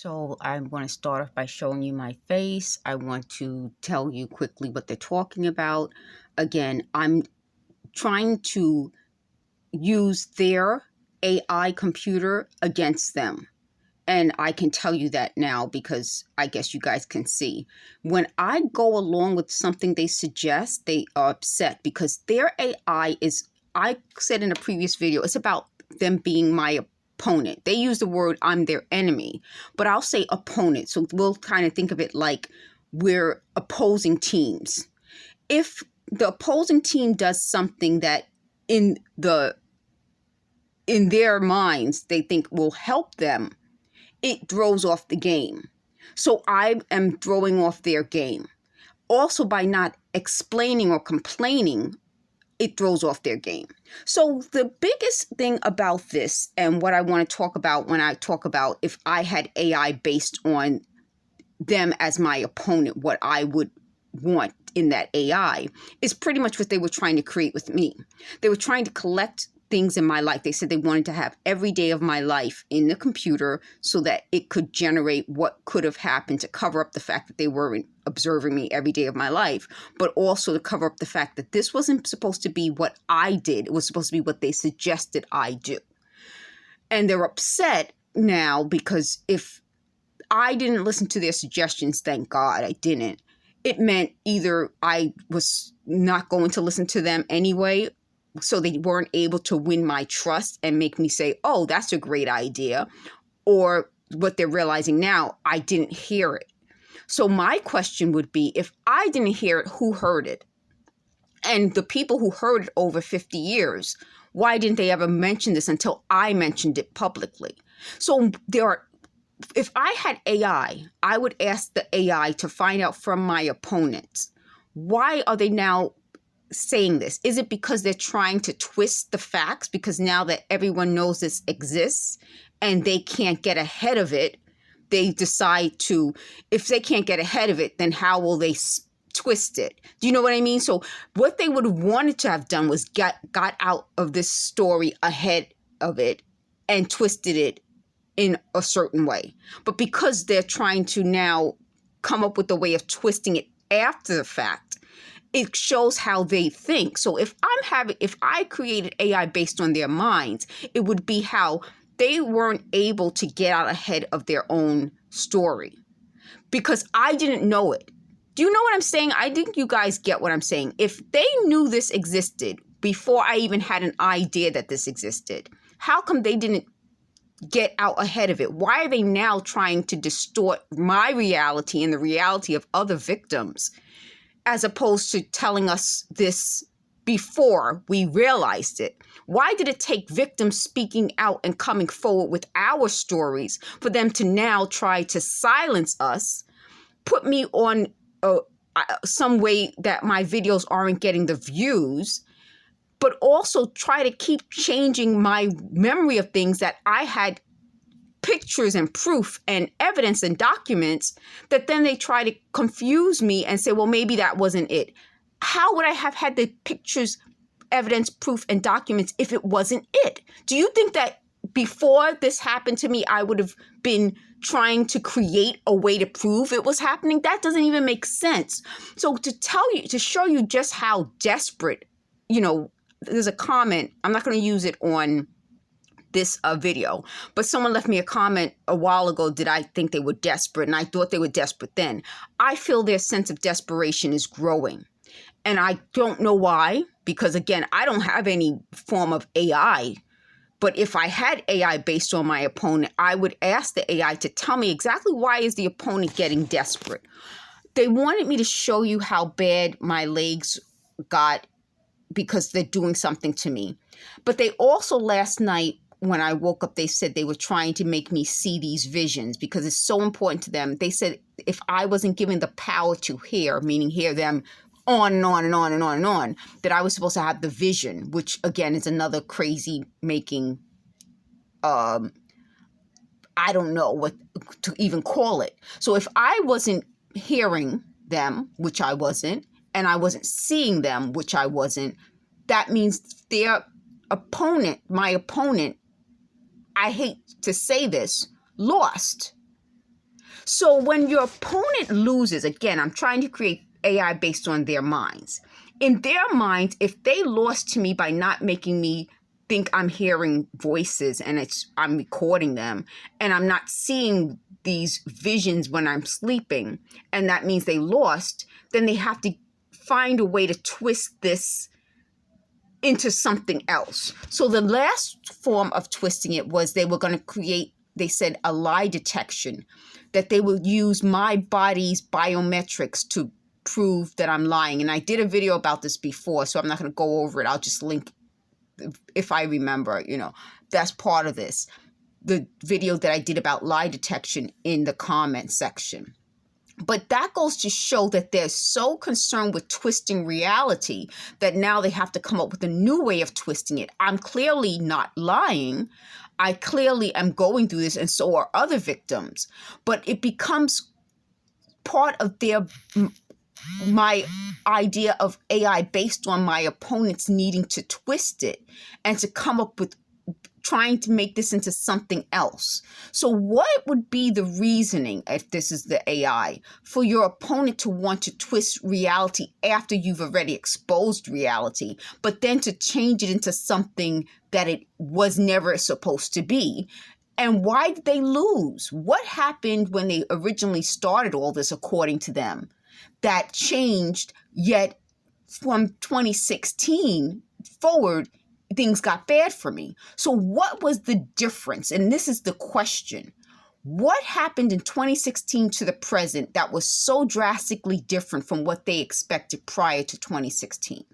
So I'm going to start off by showing you my face. I want to tell you quickly what they're talking about. Again, I'm trying to use their AI computer against them. And I can tell you that now because I guess you guys can see. When I go along with something they suggest, they are upset because their AI is, I said in a previous video, it's about them being my opponent. They use the word I'm their enemy, but I'll say opponent. So we'll kind of think of it like we're opposing teams. If the opposing team does something that in their minds they think will help them, it throws off the game. So I am throwing off their game. Also, by not explaining or complaining, it throws off their game. So the biggest thing about this, and what I want to talk about when I talk about if I had AI based on them as my opponent, what I would want in that AI, is pretty much what they were trying to create with me. They were trying to collect things in my life. They said they wanted to have every day of my life in the computer so that it could generate what could have happened to cover up the fact that they weren't observing me every day of my life, but also to cover up the fact that this wasn't supposed to be what I did. It was supposed to be what they suggested I do. And they're upset now because if I didn't listen to their suggestions, thank God I didn't, it meant either I was not going to listen to them anyway, so they weren't able to win my trust and make me say, oh, that's a great idea. Or what they're realizing now, I didn't hear it. So my question would be, if I didn't hear it, who heard it? And the people who heard it over 50 years, why didn't they ever mention this until I mentioned it publicly? So if I had AI, I would ask the AI to find out from my opponents, why are they now saying this? Is it because they're trying to twist the facts because now that everyone knows this exists and they can't get ahead of it, they decide to, if they can't get ahead of it, then how will they twist it? Do you know what I mean? So what they would have wanted to have done was got out of this story ahead of it and twisted it in a certain way. But because they're trying to now come up with a way of twisting it after the fact, it shows how they think. So if I created AI based on their minds, it would be how they weren't able to get out ahead of their own story because I didn't know it. Do you know what I'm saying? I think you guys get what I'm saying. If they knew this existed before I even had an idea that this existed, how come they didn't get out ahead of it? Why are they now trying to distort my reality and the reality of other victims, as opposed to telling us this before we realized it? Why did it take victims speaking out and coming forward with our stories for them to now try to silence us, put me on some way that my videos aren't getting the views, but also try to keep changing my memory of things that I had pictures and proof and evidence and documents, that then they try to confuse me and say, well, maybe that wasn't it. How would I have had the pictures, evidence, proof, and documents if it wasn't it? Do you think that before this happened to me, I would have been trying to create a way to prove it was happening? That doesn't even make sense. So to show you just how desperate, there's a comment, I'm not going to use it on this video, but someone left me a comment a while ago. Did I think they were desperate? And I thought they were desperate then. I feel their sense of desperation is growing. And I don't know why, because again, I don't have any form of AI. But if I had AI based on my opponent, I would ask the AI to tell me exactly why is the opponent getting desperate. They wanted me to show you how bad my legs got because they're doing something to me. But they also, last night, when I woke up, they said they were trying to make me see these visions because it's so important to them. They said if I wasn't given the power to hear, meaning hear them on and on and on and on and on, that I was supposed to have the vision, which again is another crazy making, I don't know what to even call it. So if I wasn't hearing them, which I wasn't, and I wasn't seeing them, which I wasn't, that means their opponent, my opponent, I hate to say this, lost. So when your opponent loses, again, I'm trying to create AI based on their minds. In their minds, if they lost to me by not making me think I'm hearing voices and I'm recording them, and I'm not seeing these visions when I'm sleeping, and that means they lost, then they have to find a way to twist this into something else. So the last form of twisting it was they were going to create, they said, a lie detection, that they will use my body's biometrics to prove that I'm lying. And I did a video about this before, so I'm not going to go over it. I'll just link, if I remember, that's part of this. The video that I did about lie detection in the comment section. But that goes to show that they're so concerned with twisting reality that now they have to come up with a new way of twisting it. I'm clearly not lying. I clearly am going through this, and so are other victims. But it becomes part of my idea of AI based on my opponents needing to twist it and to come up with trying to make this into something else. So what would be the reasoning, if this is the AI, for your opponent to want to twist reality after you've already exposed reality, but then to change it into something that it was never supposed to be? And why did they lose? What happened when they originally started all this, according to them, that changed, yet from 2016 forward, things got bad for me? So what was the difference? And this is the question. What happened in 2016 to the present that was so drastically different from what they expected prior to 2016?